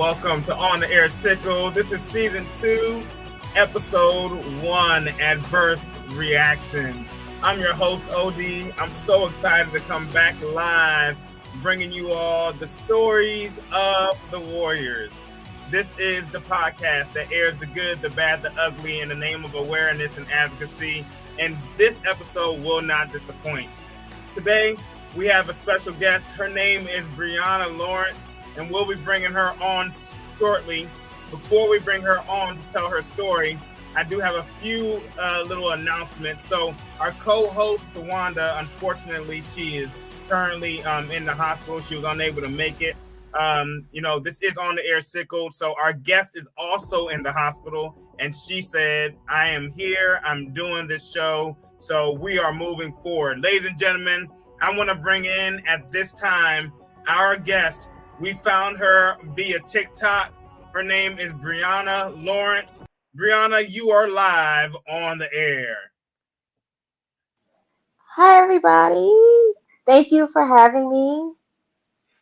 welcome to On the Air Sickle. This is season 2, episode 1, Adverse Reactions. I'm your host, OD. I'm so excited to come back live, bringing you all the stories of the Warriors. This is the podcast that airs the good, the bad, the ugly in the name of awareness and advocacy. And this episode will not disappoint. Today, we have a special guest. Her name is Briana Lawrence, and we'll be bringing her on shortly. Before we bring her on to tell her story, I do have a few little announcements. So our co-host, Tawanda, unfortunately, she is currently in the hospital. She was unable to make it. This is On the Air Sickle. So our guest is also in the hospital, and she said, I am here. I'm doing this show. So we are moving forward. Ladies and gentlemen, I want to bring in at this time our guest. We found her via TikTok. Her name is Briana Lawrence. Briana, you are live on the air. Hi, everybody. Thank you for having me.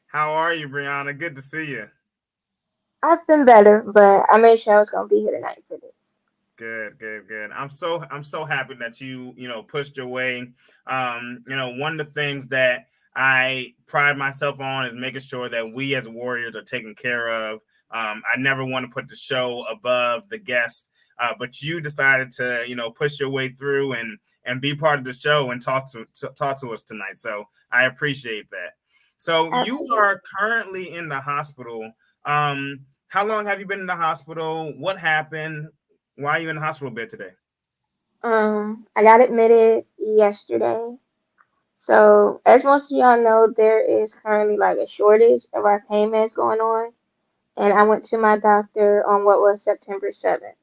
How are you, Briana? Good to see you. I've been better, but I made sure I was going to be here tonight for this. Good. I'm so happy that you pushed your way. One of the things that I pride myself on is making sure that we as warriors are taken care of. I never want to put the show above the guest, but you decided to push your way through and be part of the show and talk to us tonight. So I appreciate that. So you are currently in the hospital. How long have you been in the hospital? What happened? Why are you in the hospital bed today? I got admitted yesterday. So, as most of y'all know, there is currently like a shortage of our pain meds going on. And I went to my doctor on what was September 7th.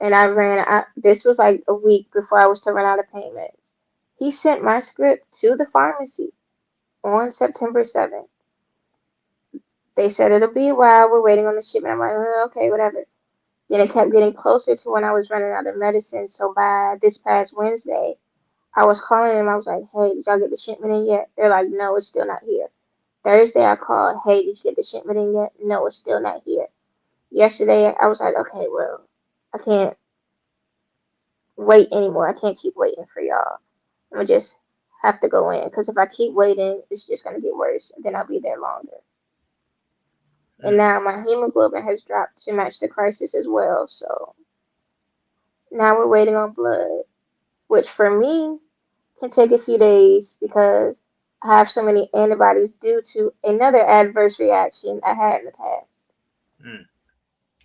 And this was like a week before I was to run out of pain meds. He sent my script to the pharmacy on September 7th. They said it'll be a while. We're waiting on the shipment. I'm like, okay, whatever. Then it kept getting closer to when I was running out of medicine. So by this past Wednesday, I was calling them. I was like, hey, did y'all get the shipment in yet? They're like, no, it's still not here. Thursday, I called, hey, did you get the shipment in yet? No, it's still not here. Yesterday, I was like, okay, well, I can't wait anymore. I can't keep waiting for y'all. I'm going to just have to go in. Because if I keep waiting, it's just going to get worse. And then I'll be there longer. And now my hemoglobin has dropped to match the crisis as well. So now we're waiting on blood, which for me can take a few days because I have so many antibodies due to another adverse reaction I had in the past.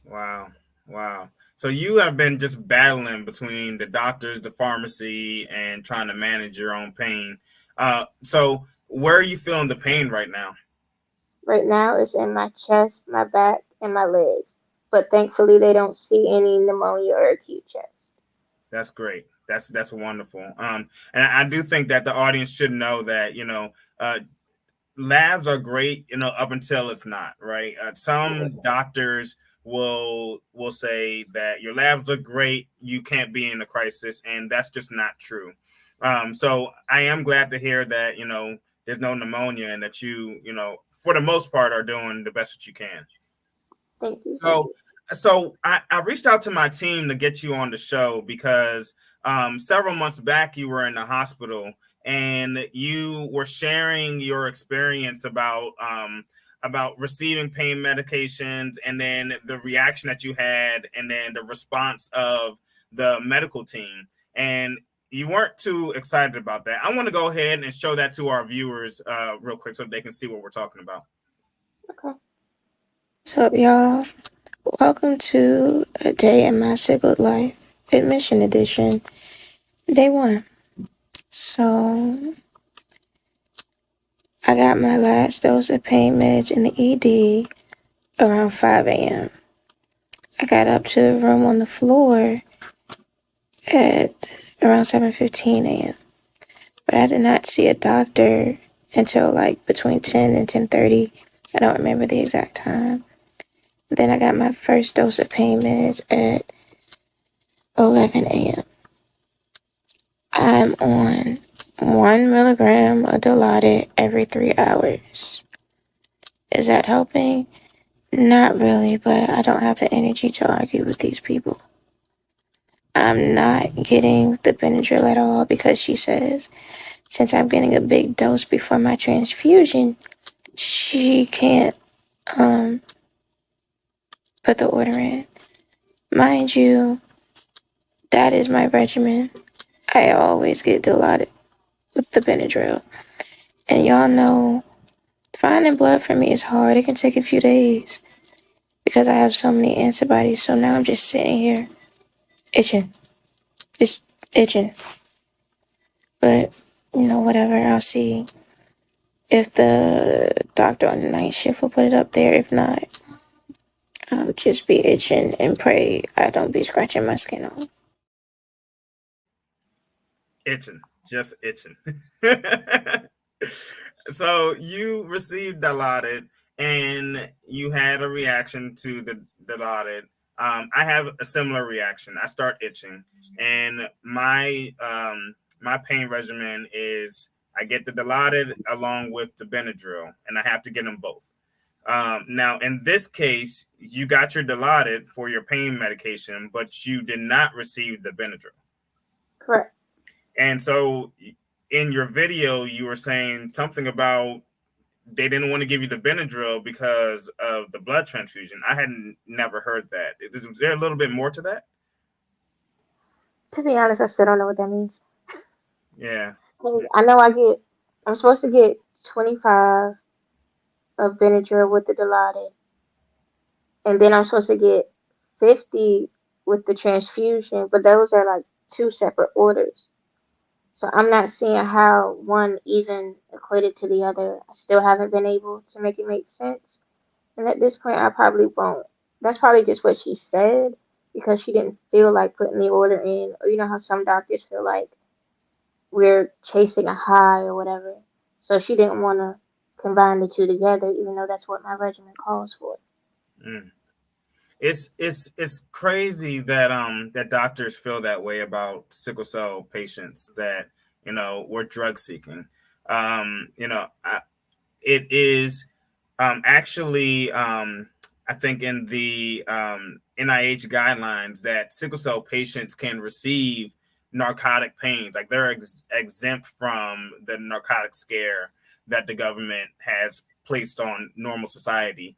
Wow. So you have been just battling between the doctors, the pharmacy, and trying to manage your own pain. So where are you feeling the pain right now? Right now it's in my chest, my back, and my legs. But thankfully they don't see any pneumonia or acute chest. That's great. That's wonderful. And I do think that the audience should know that labs are great, up until it's not, right? Some doctors will say that your labs look great, you can't be in a crisis, and that's just not true. So I am glad to hear that there's no pneumonia and that you for the most part are doing the best that you can. Thank you. So I reached out to my team to get you on the show because several months back you were in the hospital and you were sharing your experience about receiving pain medications and then the reaction that you had and then the response of the medical team. And you weren't too excited about that. I want to go ahead and show that to our viewers real quick so they can see what we're talking about. Okay. What's up, y'all? Welcome to A Day in My Sickled Life, Admission Edition, Day 1. So, I got my last dose of pain meds in the ED around 5 a.m. I got up to the room on the floor at around 7:15 a.m. But I did not see a doctor until like between 10 and 10:30. I don't remember the exact time. Then I got my first dose of pain meds at 11 a.m. I'm on 1 milligram of Dilaudid every 3 hours. Is that helping? Not really, but I don't have the energy to argue with these people. I'm not getting the Benadryl at all because she says since I'm getting a big dose before my transfusion, she can't um put the order in. Mind you, that is my regimen. I always get Dilaudid with the Benadryl. And y'all know finding blood for me is hard. It can take a few days because I have so many antibodies. So now I'm just sitting here itching. Just itching. But, whatever. I'll see if the doctor on the night shift will put it up there. If not, I'll just be itching and pray I don't be scratching my skin off. Itching, just itching. So you received Dilaudid and you had a reaction to the Dilaudid. I have a similar reaction. I start itching, and my pain regimen is I get the Dilaudid along with the Benadryl, and I have to get them both. Now, in this case, you got your Dilaudid for your pain medication, but you did not receive the Benadryl. Correct. And so in your video, you were saying something about they didn't want to give you the Benadryl because of the blood transfusion. I hadn't never heard that. Is there a little bit more to that? To be honest, I still don't know what that means. Yeah. I know I'm supposed to get 25 of Benadryl with the Dilaudid, and then I'm supposed to get 50 with the transfusion, but those are like two separate orders. So I'm not seeing how one even equated to the other. I still haven't been able to make it make sense. And at this point, I probably won't. That's probably just what she said because she didn't feel like putting the order in. Or you know how some doctors feel like we're chasing a high or whatever. So she didn't want to combine the two together, even though that's what my regimen calls for. Mm. It's crazy that that doctors feel that way about sickle cell patients that we're drug seeking. It is actually, I think in the NIH guidelines that sickle cell patients can receive narcotic pains, like they're exempt from the narcotic scare that the government has placed on normal society,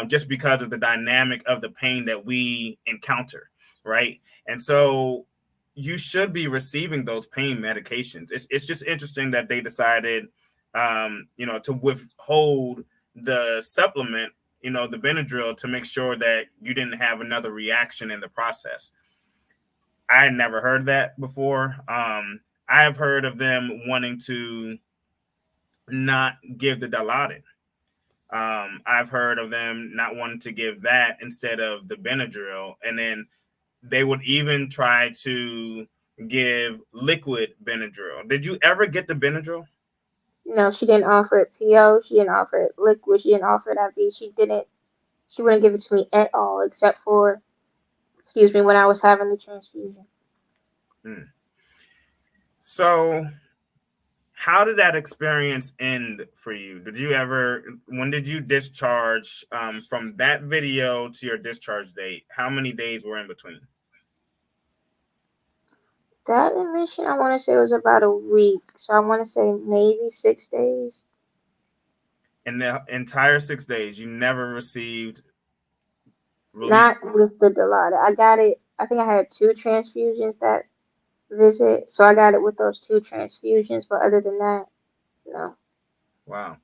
just because of the dynamic of the pain that we encounter, right? And so you should be receiving those pain medications. It's just interesting that they decided, to withhold the supplement, the Benadryl, to make sure that you didn't have another reaction in the process. I had never heard that before. I have heard of them wanting to not give the Dilaudid. I've heard of them not wanting to give that instead of the Benadryl, and then they would even try to give liquid Benadryl. Did you ever get the Benadryl? No, she didn't offer it PO. She didn't offer it liquid. She didn't offer it IV. She didn't. She wouldn't give it to me at all, except for, excuse me, when I was having the transfusion. Hmm. So how did that experience end for you? When did you discharge, from that video to your discharge date? How many days were in between? That admission, I want to say was about a week. So I want to say maybe 6 days. In the entire 6 days, you never received relief? Not with the Dilaudid. I got it. I think I had two transfusions that visit, so I got it with those two transfusions. But other than that, no. Wow.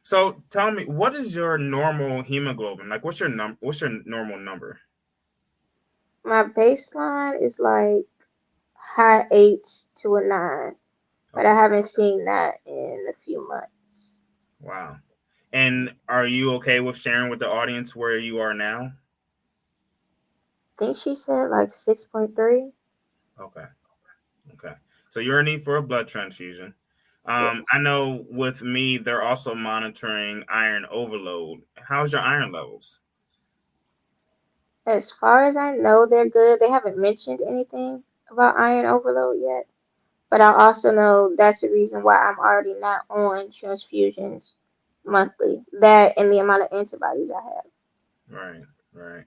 So tell me, what is your normal hemoglobin? Like, what's your normal number? My baseline is like high eights to a nine, but I Okay. haven't seen that in a few months. Wow. And are you okay with sharing with the audience where you are now? I think she said like 6.3. Okay. Okay. So you're in need for a blood transfusion. Yes. I know with me, they're also monitoring iron overload. How's your iron levels? As far as I know, they're good. They haven't mentioned anything about iron overload yet. But I also know that's the reason why I'm already not on transfusions monthly. That and the amount of antibodies I have. Right, right.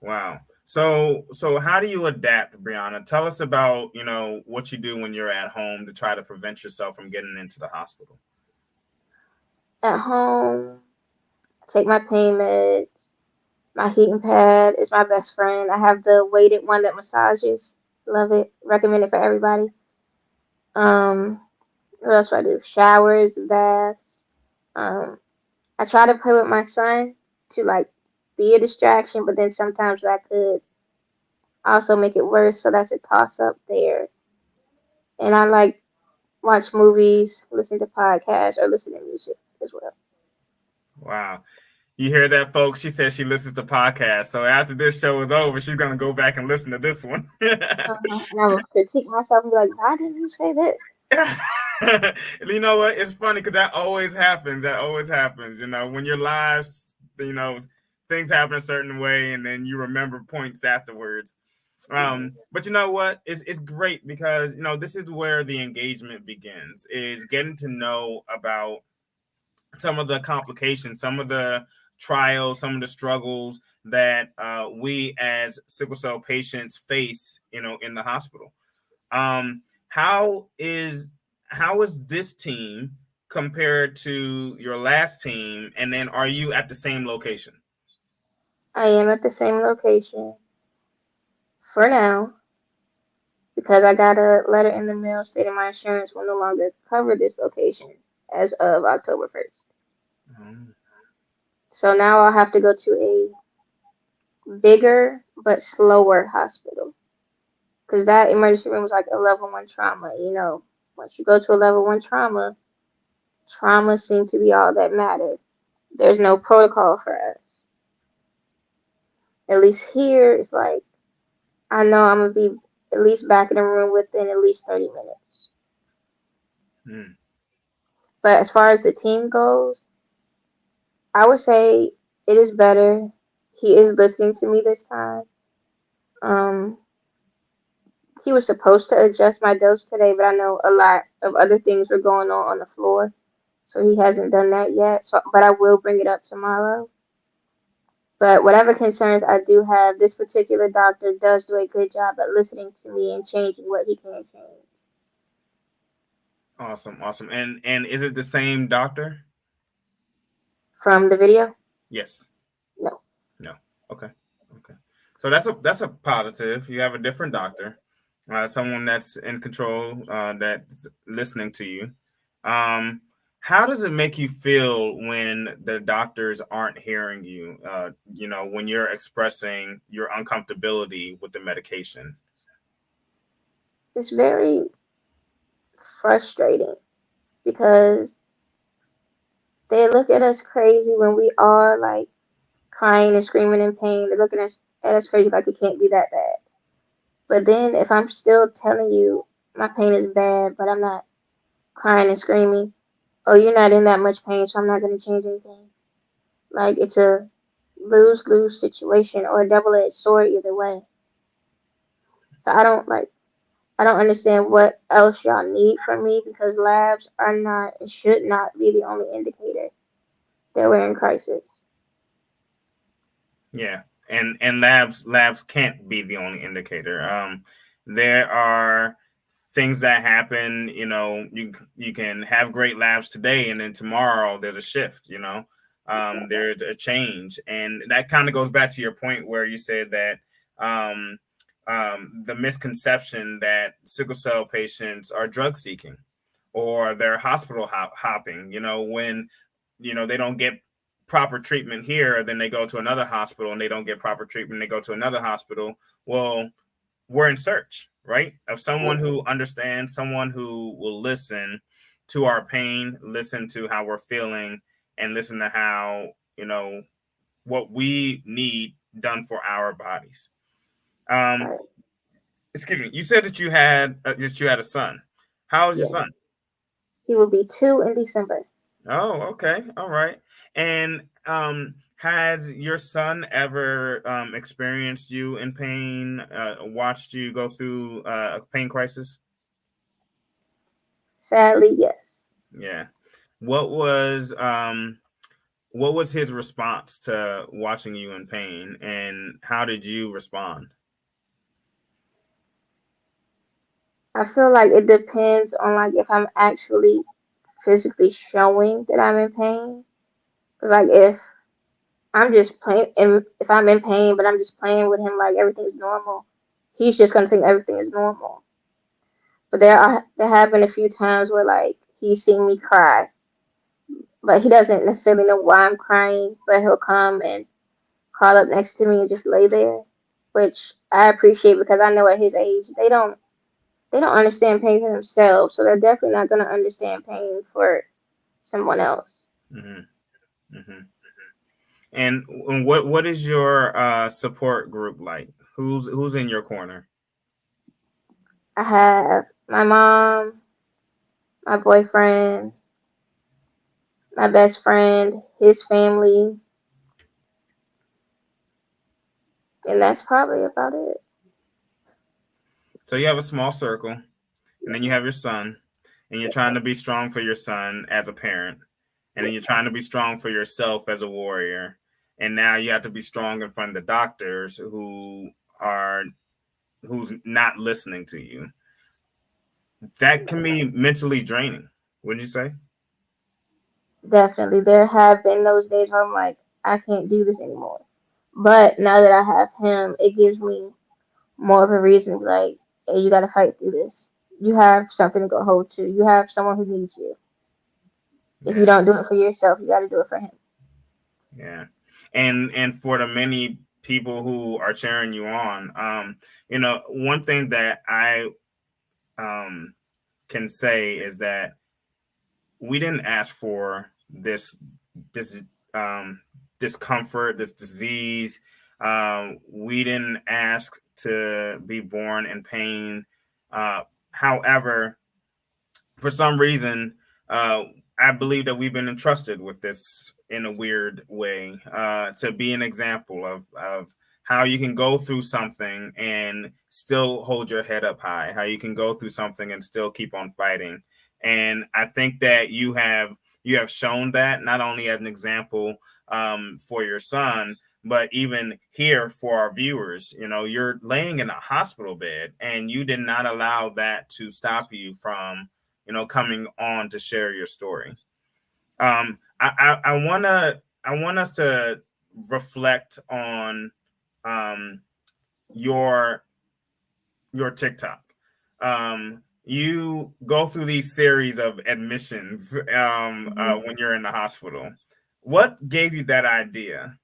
Wow. So how do you adapt, Brianna? Tell us about, what you do when you're at home to try to prevent yourself from getting into the hospital. At home, I take my pain meds. My heating pad is my best friend. I have the weighted one that massages. Love it. Recommend it for everybody. Um, what else do I do? Showers, baths. Um, I try to play with my son to like be a distraction, but then sometimes that could also make it worse. So that's a toss up there. And I like watch movies, listen to podcasts, or listen to music as well. Wow. You hear that, folks? She says she listens to podcasts. So after this show is over, she's gonna go back and listen to this one. And I will critique myself and be like, why didn't you say this? You know what? It's funny because that always happens. That always happens. When your lives, things happen a certain way, and then you remember points afterwards. But you know what? It's great because this is where the engagement begins. Is getting to know about some of the complications, some of the trials, some of the struggles that we as sickle cell patients face, in the hospital. Um, how is how is this team compared to your last team? And then are you at the same location? I am at the same location for now because I got a letter in the mail stating my insurance will no longer cover this location as of October 1st. Mm. So now I'll have to go to a bigger but slower hospital because that emergency room is like a level one trauma. Once you go to a level one trauma, trauma seems to be all that matters. There's no protocol for us. At least here, it's like I know I'm gonna be at least back in the room within at least 30 minutes. Mm. But as far as the team goes, I would say it is better. He is listening to me this time. Um, he was supposed to adjust my dose today, but I know a lot of other things were going on the floor, so he hasn't done that yet. So, but I will bring it up tomorrow. But whatever concerns I do have, this particular doctor does do a good job at listening to me and changing what he can change. Awesome, awesome. And is it the same doctor? From the video, Yes. no. No. Okay. Okay. So that's a positive. You have a different doctor, someone that's in control, that's listening to you. Um, how does it make you feel when the doctors aren't hearing you? When you're expressing your uncomfortability with the medication. It's very frustrating because they look at us crazy when we are like crying and screaming in pain. They're looking at us crazy like it can't be that bad. But then if I'm still telling you my pain is bad, but I'm not crying and screaming, oh, you're not in that much pain, so I'm not going to change anything. Like it's a lose lose situation or a double edged sword either way. So I don't understand what else y'all need from me because labs are not and should not be the only indicator that we're in crisis. Yeah, and labs can't be the only indicator. There are things that happen. You can have great labs today, and then tomorrow there's a shift. There's a change, and that kind of goes back to your point where you said that um, the misconception that sickle cell patients are drug seeking or they're hospital hopping. When they don't get proper treatment here, then they go to another hospital and they don't get proper treatment, they go to another hospital. Well, we're in search, right, of someone who understands, someone who will listen to our pain, listen to how we're feeling, and listen to how, what we need done for our bodies. um Right. Excuse me, you said that you had a son. How is your Yeah. son? He will be 2 in December. Oh, okay. All right. And has your son ever experienced you in pain, watched you go through a pain crisis? Sadly, yes. Yeah. What was what was his response to watching you in pain, and how did you respond? I feel like it depends on like if I'm actually physically showing that I'm in pain. 'Cause like if I'm just playing, and if I'm in pain, but I'm just playing with him like everything's normal, he's just gonna think everything is normal. But there have been a few times where like he's seen me cry, but he doesn't necessarily know why I'm crying, but he'll come and crawl up next to me and just lay there, which I appreciate because I know at his age they don't understand pain for themselves, so they're definitely not gonna understand pain for someone else. Hmm. Hmm. And what is your support group like? Who's in your corner? I have my mom, my boyfriend, my best friend, his family, and that's probably about it. So you have a small circle, and then you have your son, and you're trying to be strong for your son as a parent, and then you're trying to be strong for yourself as a warrior, and now you have to be strong in front of the doctors are who's not listening to you. That can be mentally draining. Wouldn't you say? Definitely, there have been those days where I'm like, I can't do this anymore. But now that I have him, it gives me more of a reason to be like, hey, you gotta fight through this. You have something to go hold to. You have someone who needs you. If you Yeah, don't do it for yourself, you gotta do it for him. yeah. And for the many people who are cheering you on, one thing that I um can say is that we didn't ask for this discomfort, this disease. We didn't ask to be born in pain. However, for some reason, uh, I believe that we've been entrusted with this in a weird way to be an example of how you can go through something and still hold your head up high, how you can go through something and still keep on fighting. And I think that you have shown that not only as an example for your son, but even here for our viewers. You're laying in a hospital bed, and you did not allow that to stop you from coming on to share your story. I want us to reflect on um, your TikTok. You go through these series of admissions Hmm. when you're in the hospital. What gave you that idea?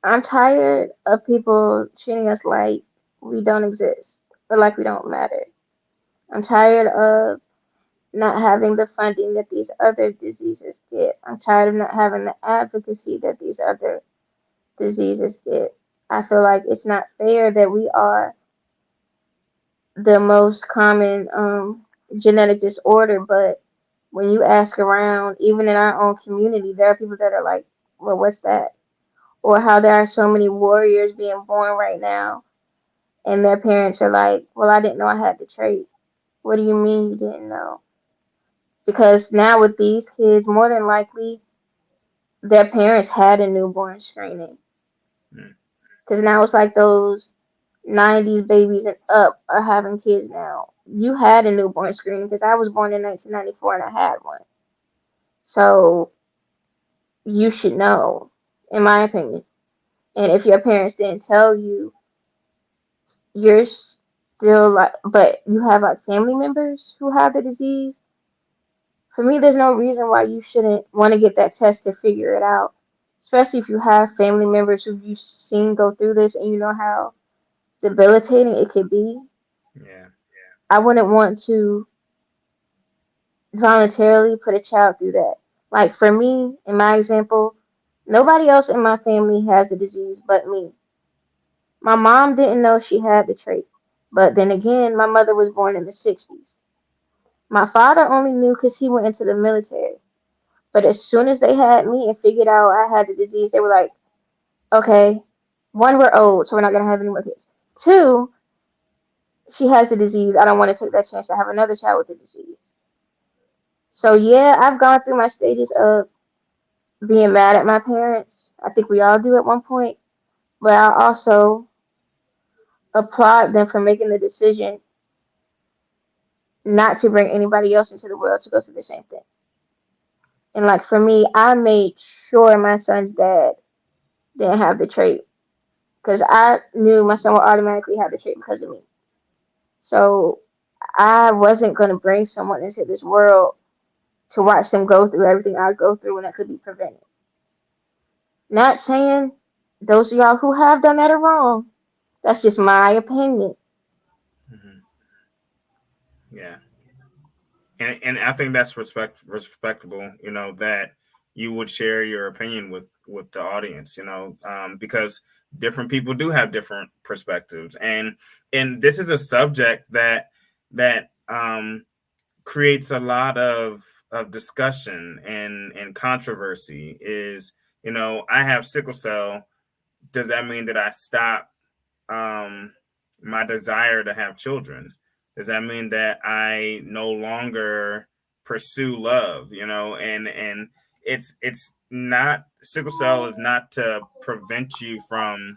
I'm tired of people treating us like we don't exist or like we don't matter. I'm tired of not having the funding that these other diseases get. I'm tired of not having the advocacy that these other diseases get. I feel like it's not fair that we are the most common genetic disorder, but when you ask around, even in our own community, there are people that are like, well, what's that? Or how there are so many warriors being born right now, and their parents are like, well, I didn't know I had the trait. What do you mean you didn't know? Because now with these kids, more than likely, their parents had a newborn screening. Hmm. Because now it's like those 90s babies and up are having kids now. You had a newborn screening because I was born in 1994 and I had one. So you should know, in my opinion. And if your parents didn't tell you, you're still like, but you have like family members who have the disease. For me, there's no reason why you shouldn't want to get that test to figure it out. Especially if you have family members who you've seen go through this and you know how debilitating it could be. Yeah. I wouldn't want to voluntarily put a child through that. Like for me, in my example, nobody else in my family has the disease but me. My mom didn't know she had the trait. But then again, my mother was born in the 60s. My father only knew because he went into the military. But as soon as they had me and figured out I had the disease, they were like, okay, one, we're old, so we're not going to have any more kids. Two, she has the disease. I don't want to take that chance to have another child with the disease. So yeah, I've gone through my stages of being mad at my parents. I think we all do at one point. But I also applaud them for making the decision not to bring anybody else into the world to go through the same thing. And like for me, I made sure my son's dad didn't have the trait because I knew my son would automatically have the trait because of me. So I wasn't going to bring someone into this world to watch them go through everything I go through when it could be prevented. Not saying those of y'all who have done that are wrong. That's just my opinion. Mm-hmm. Yeah. And I think that's respectable, that you would share your opinion with the audience, because different people do have different perspectives, and this is a subject that creates a lot of discussion and controversy. Is, I have sickle cell. Does that mean that I stop um, my desire to have children? Does that mean that I no longer pursue love? And it's not, sickle cell is not to prevent you from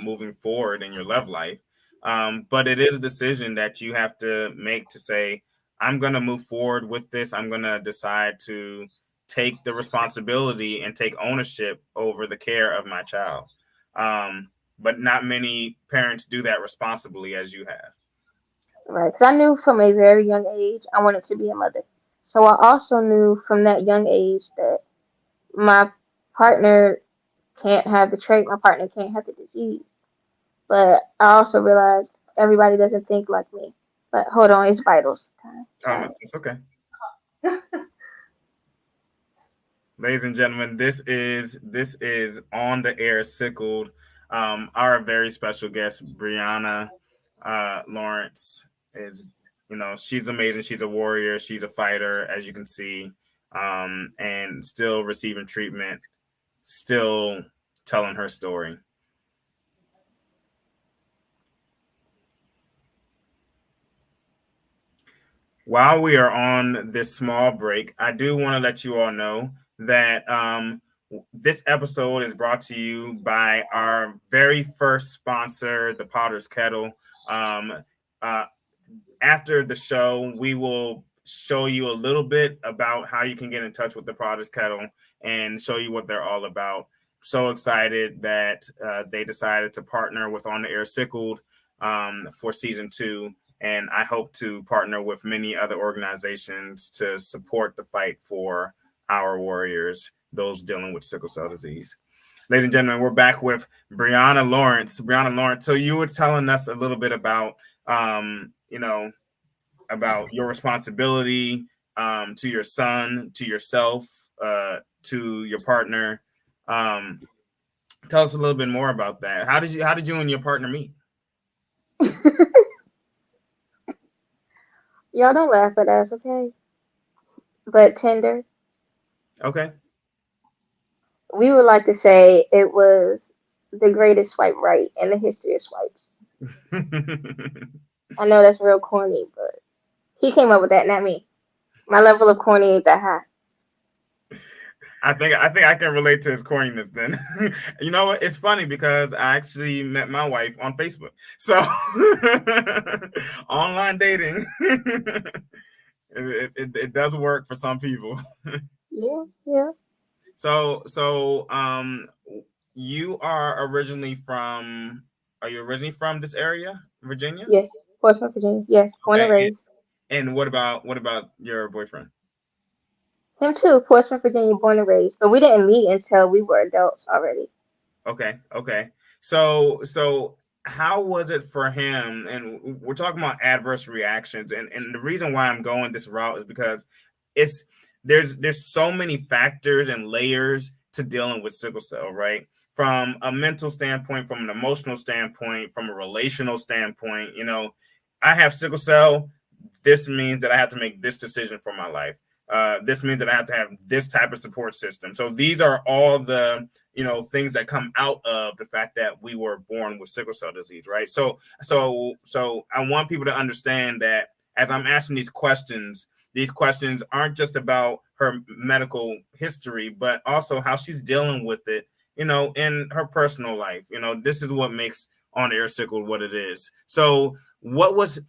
moving forward in your love life. But it is a decision that you have to make to say, I'm going to move forward with this. I'm going to decide to take the responsibility and take ownership over the care of my child. But not many parents do that responsibly as you have. Right? Because I knew from a very young age I wanted to be a mother. So I also knew from that young age that my partner can't have the trait, my partner can't have the disease. But I also realized everybody doesn't think like me. But hold on, it's vitals time. Oh, no, Sorry. it's okay. Ladies and gentlemen, this is on the air sickled. Our very special guest, Briana Lawrence, is, she's amazing. She's a warrior. She's a fighter, as you can see, and still receiving treatment, still telling her story. While we are on this small break, I do want to let you all know that this episode is brought to you by our very first sponsor, the Potter's Kettle. Um, uh, After the show, we will show you a little bit about how you can get in touch with the Potter's Kettle and show you what they're all about. So excited that they decided to partner with On the Air Sickled for season 2. And I hope to partner with many other organizations to support the fight for our warriors, those dealing with sickle cell disease. Ladies and gentlemen, we're back with Briana Lawrence. Briana Lawrence, so you were telling us a little bit about, about your responsibility to your son, to yourself, to your partner. Um, Tell us a little bit more about that. How did you and your partner meet? Y'all don't laugh at us, okay? But Tinder, Okay. we would like to say it was the greatest swipe right in the history of swipes. I know that's real corny, but he came up with that, not me. My level of corny ain't that high. I think I can relate to his corniness then. You know what? It's funny because I actually met my wife on Facebook. So online dating, it does work for some people. Yeah, yeah. So you are originally from are you originally from this area, Virginia? Yes. Portsmouth, Virginia. Yes, born and Okay. raised. And what about your boyfriend? Him too, Portsmouth, Virginia, born and raised. But we didn't meet until we were adults already. Okay, okay. So how was it for him? And we're talking about adverse reactions, and the reason why I'm going this route is because it's there's so many factors and layers to dealing with sickle cell, right? From a mental standpoint, from an emotional standpoint, from a relational standpoint, I have sickle cell. This means that I have to make this decision for my life. This means that I have to have this type of support system. So these are all the things that come out of the fact that we were born with sickle cell disease, right? So I want people to understand that as I'm asking these questions aren't just about her medical history, but also how she's dealing with it, in her personal life. This is what makes On Air Sickle what it is. So what was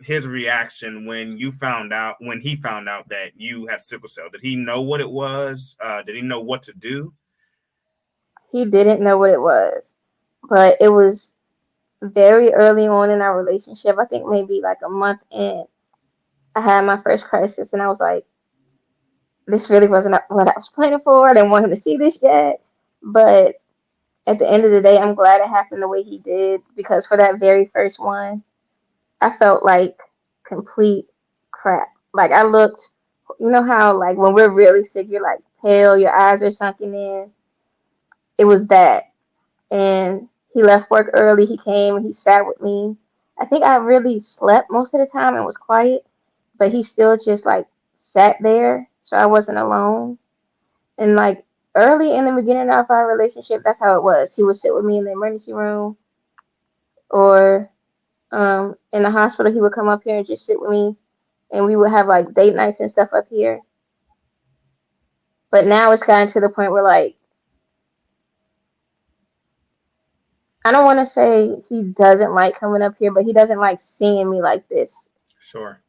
his reaction when he found out that you had sickle cell? Did he know what it was? Did he know what to do? He didn't know what it was, but it was very early on in our relationship. I think maybe like a month in, I had my first crisis, and I was like, this really wasn't what I was planning for. I didn't want him to see this yet, but at the end of the day, I'm glad it happened the way he did, because for that very first one, I felt like complete crap. Like I looked, you know how like when we're really sick, you're like pale, your eyes are sunken in. It was that. And he left work early. He came and he sat with me. I think I really slept most of the time and was quiet, but he still just like sat there, so I wasn't alone. And like early in the beginning of our relationship, that's how it was. He would sit with me in the emergency room, or in the hospital. He would come up here and just sit with me, and we would have like date nights and stuff up here. But now it's gotten to the point where like I don't want to say he doesn't like coming up here, but he doesn't like seeing me like this. Sure.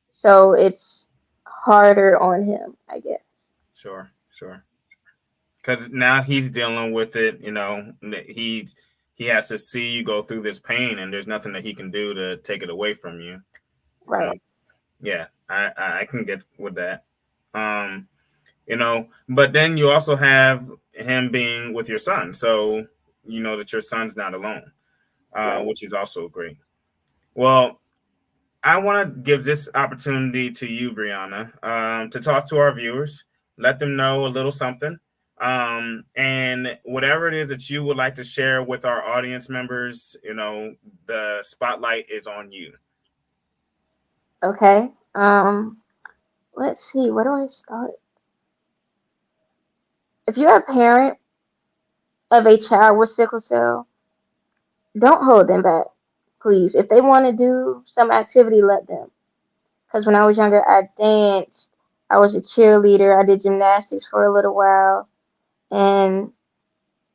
So it's harder on him, I guess. Sure. Because now he's dealing with it. He has to see you go through this pain, and there's nothing that he can do to take it away from you. Right. Yeah, I can get with that. Um, but then you also have him being with your son, so you know that your son's not alone, Right. which is also great. Well, I want to give this opportunity to you, Briana, to talk to our viewers, let them know a little something, and whatever it is that you would like to share with our audience members, the spotlight is on you. Okay. Let's see. Where do I start? If you're a parent of a child with sickle cell, don't hold them back, please. If they want to do some activity, let them. Because when I was younger, I danced. I was a cheerleader. I did gymnastics for a little while. And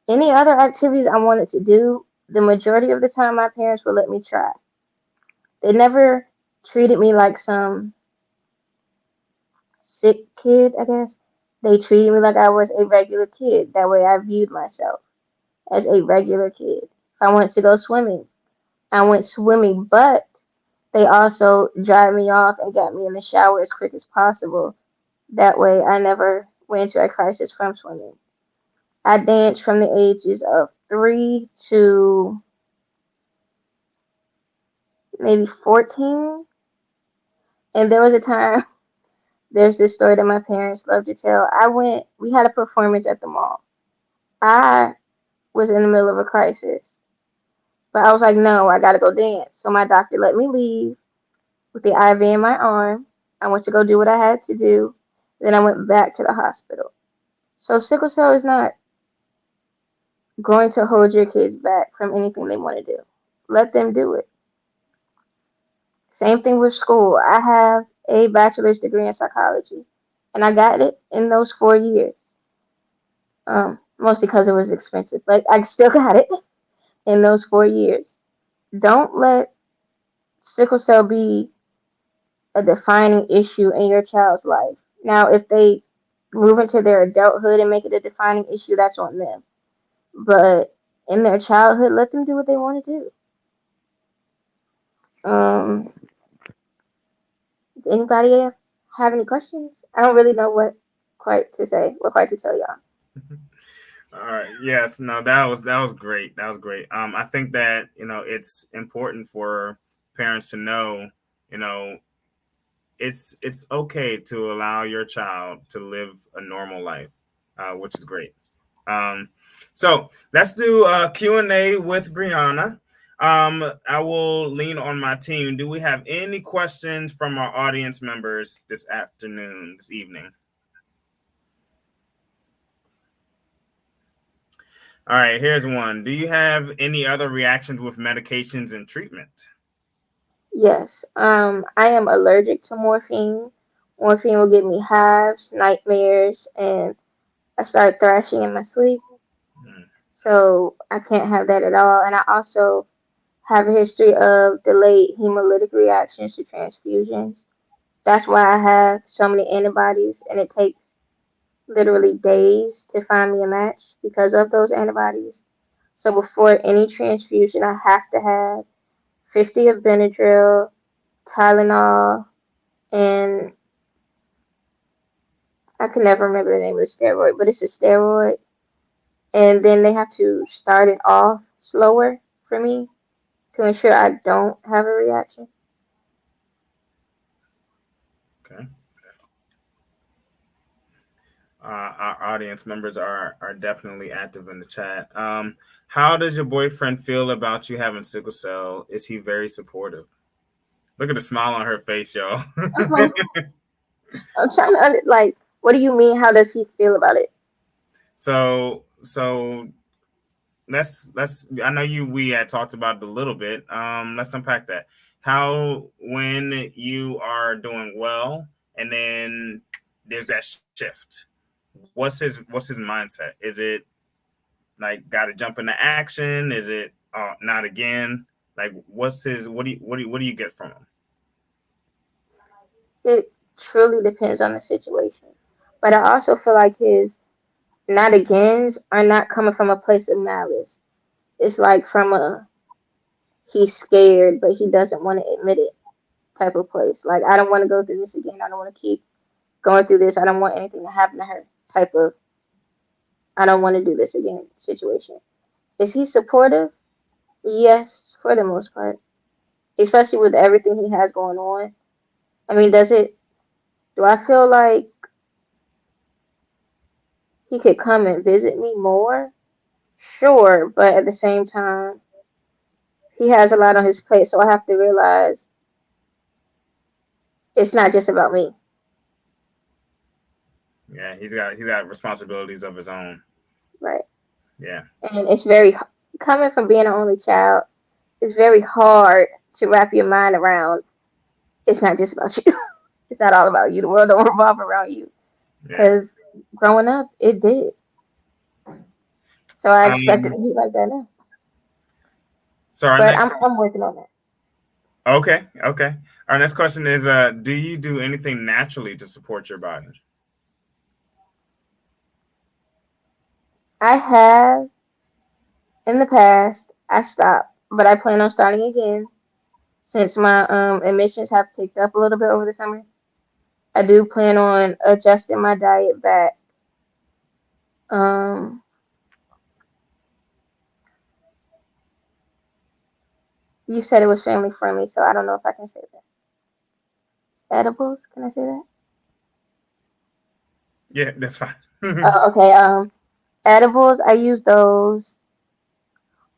any other activities I wanted to do, the majority of the time my parents would let me try. They never treated me like some sick kid, I guess. They treated me like I was a regular kid. That way I viewed myself as a regular kid. If I wanted to go swimming, I went swimming, but they also dried me off and got me in the shower as quick as possible. That way I never went into a crisis from swimming. I danced from the ages of 3 to maybe 14. And there was a time, there's this story that my parents love to tell. We had a performance at the mall. I was in the middle of a crisis, but I was like, no, I gotta go dance. So my doctor let me leave with the IV in my arm. I went to go do what I had to do. Then I went back to the hospital. So sickle cell is not going to hold your kids back from anything they want to do. Let them do it. Same thing with school. I have a bachelor's degree in psychology, and I got it in those 4 years. Mostly because it was expensive, but I still got it in those 4 years. Don't let sickle cell be a defining issue in your child's life. Now, if they move into their adulthood and make it a defining issue, that's on them. But in their childhood, let them do what they want to do. Does anybody else have any questions? I don't really know what quite to tell y'all. All right. Yes. No. That was great. That was great. I think that it's important for parents to know, you know, it's okay to allow your child to live a normal life, which is great. Um, so let's do a Q&A with Briana. I will lean on my team. Do we have any questions from our audience members this evening? All right, here's one. Do you have any other reactions with medications and treatment? Yes. I am allergic to morphine. Morphine will give me hives, nightmares, and I start thrashing in my sleep. Mm, So I can't have that at all. And I also have a history of delayed hemolytic reactions to transfusions. That's why I have so many antibodies, and it takes literally days to find me a match because of those antibodies. So before any transfusion, I have to have 50 of Benadryl, Tylenol, and I can never remember the name of the steroid, but it's a steroid. And then they have to start it off slower for me to ensure I don't have a reaction. okay. Our audience members are definitely active in the chat. How does your boyfriend feel about you having sickle cell? Is he very supportive? Look at the smile on her face, y'all. I'm, I'm trying to like, what do you mean? How does he feel about it? So let's I know we had talked about it a little bit. Let's unpack that. How when you are doing well and then there's that shift. What's his mindset? Is it like got to jump into action? Is it not again? Like what's his what do you get from him? It truly depends on the situation. But I also feel like his not agains are not coming from a place of malice. It's like from a he's scared, but he doesn't want to admit it type of place. Like, I don't want to go through this again. I don't want to keep going through this. I don't want anything to happen to her type of, I don't want to do this again situation. Is he supportive? Yes, for the most part, especially with everything he has going on. I mean, do I feel like he could come and visit me more? Sure, but at the same time, he has a lot on his plate, so I have to realize it's not just about me, Yeah, he's got responsibilities of his own. right? Yeah. And it's very, coming from being an only child, it's very hard to wrap your mind around. It's not just about you. It's not all about you. The world don't revolve around you. Yeah. Because growing up, it did. So I expect it Um to be like that now. so our But next I'm working on that. okay. Our next question is do you do anything naturally to support your body? I have in the past. I stopped, but I plan on starting again since my admissions have picked up a little bit over the summer. I do plan on adjusting my diet back. Um, you said it was family friendly, so I don't know if I can say that. Edibles? Can I say that? Yeah, that's fine. Okay. Edibles. I use those,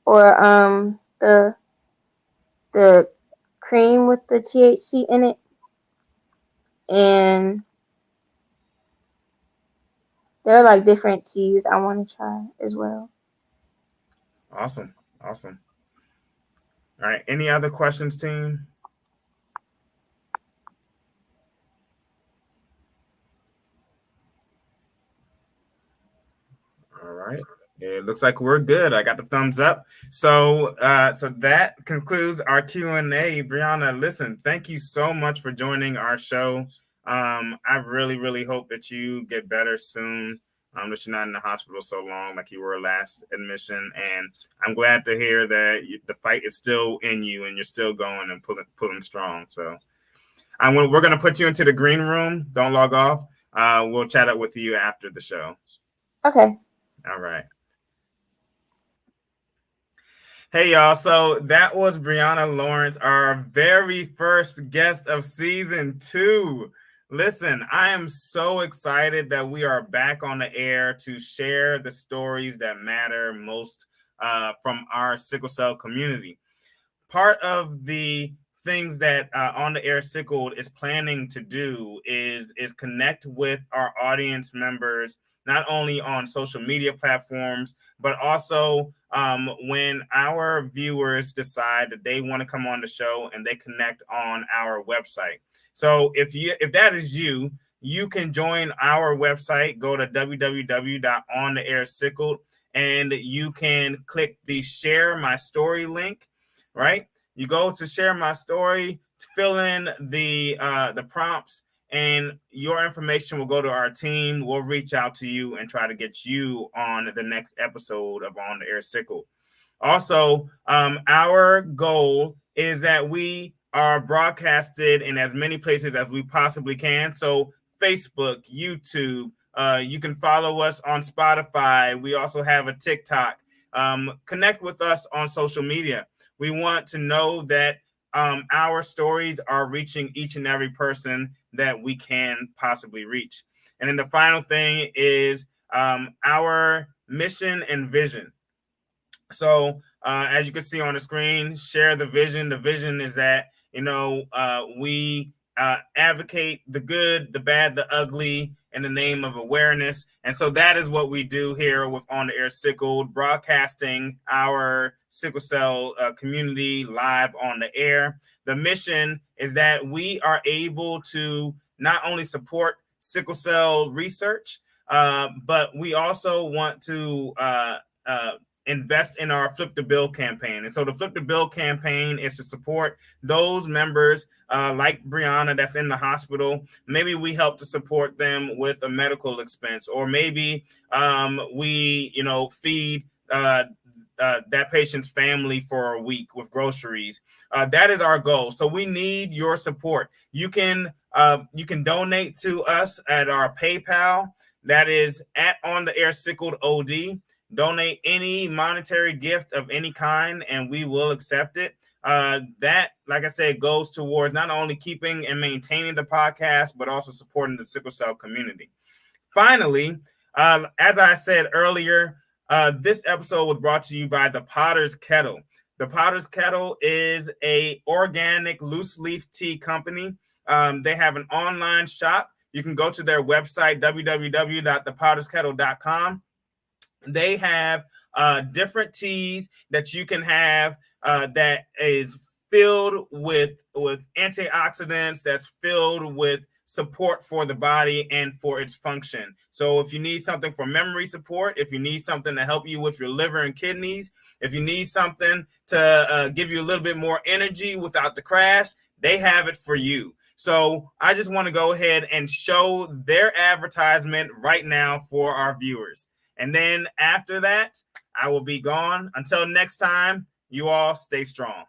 or the cream with the THC in it, and there are like different teas I want to try as well. Awesome. Awesome. All right. Any other questions, team? All right. It looks like we're good. I got the thumbs up. So that concludes our Q&A. Brianna, listen, thank you so much for joining our show. I really, really hope that you get better soon. That you're not in the hospital so long like you were last admission. And I'm glad to hear that the fight is still in you and you're still going and pulling strong. So we're going to put you into the green room. Don't log off. We'll chat up with you after the show. Okay. All right. Hey, y'all. So that was Briana Lawrence, our very first guest of season 2. Listen, I am so excited that we are back on the air to share the stories that matter most from our sickle cell community. Part of the things that On the Air Sickled is planning to do is connect with our audience members, not only on social media platforms, but also when our viewers decide that they want to come on the show and they connect on our website. So if that is you, you can join our website. Go to www.ontheairsickled, and you can click the Share My Story link, right? You go to Share My Story, fill in the prompts, and your information will go to our team. We'll reach out to you and try to get you on the next episode of On the Air Sickled. Also, our goal is that we are broadcasted in as many places as we possibly can. So Facebook, YouTube, you can follow us on Spotify. We also have a TikTok. Connect with us on social media. We want to know that our stories are reaching each and every person that we can possibly reach. And then the final thing is our mission and vision. So as you can see on the screen, share the vision. The vision is that, we advocate the good, the bad, the ugly in the name of awareness. And so that is what we do here with On the Air Sickled, broadcasting our sickle cell community live on the air. The mission is that we are able to not only support sickle cell research, but we also want to invest in our Flip the Bill campaign. And so the Flip the Bill campaign is to support those members like Briana that's in the hospital. Maybe we help to support them with a medical expense, or maybe we feed that patient's family for a week with groceries. That is our goal. So we need your support. You can donate to us at our PayPal. That is at On the Air Sickled OD. Donate any monetary gift of any kind, and we will accept it. That, like I said, goes towards not only keeping and maintaining the podcast, but also supporting the sickle cell community. Finally, as I said earlier, this episode was brought to you by the Potter's Kettle. The Potter's Kettle is a organic loose leaf tea company. They have an online shop. You can go to their website, www.thepotterskettle.com. They have different teas that you can have that is filled with antioxidants, that's filled with support for the body and for its function. So if you need something for memory support, if you need something to help you with your liver and kidneys, if you need something to give you a little bit more energy without the crash, they have it for you. So I just want to go ahead and show their advertisement right now for our viewers. And then after that, I will be gone. Until next time, you all stay strong.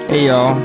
Hey y'all,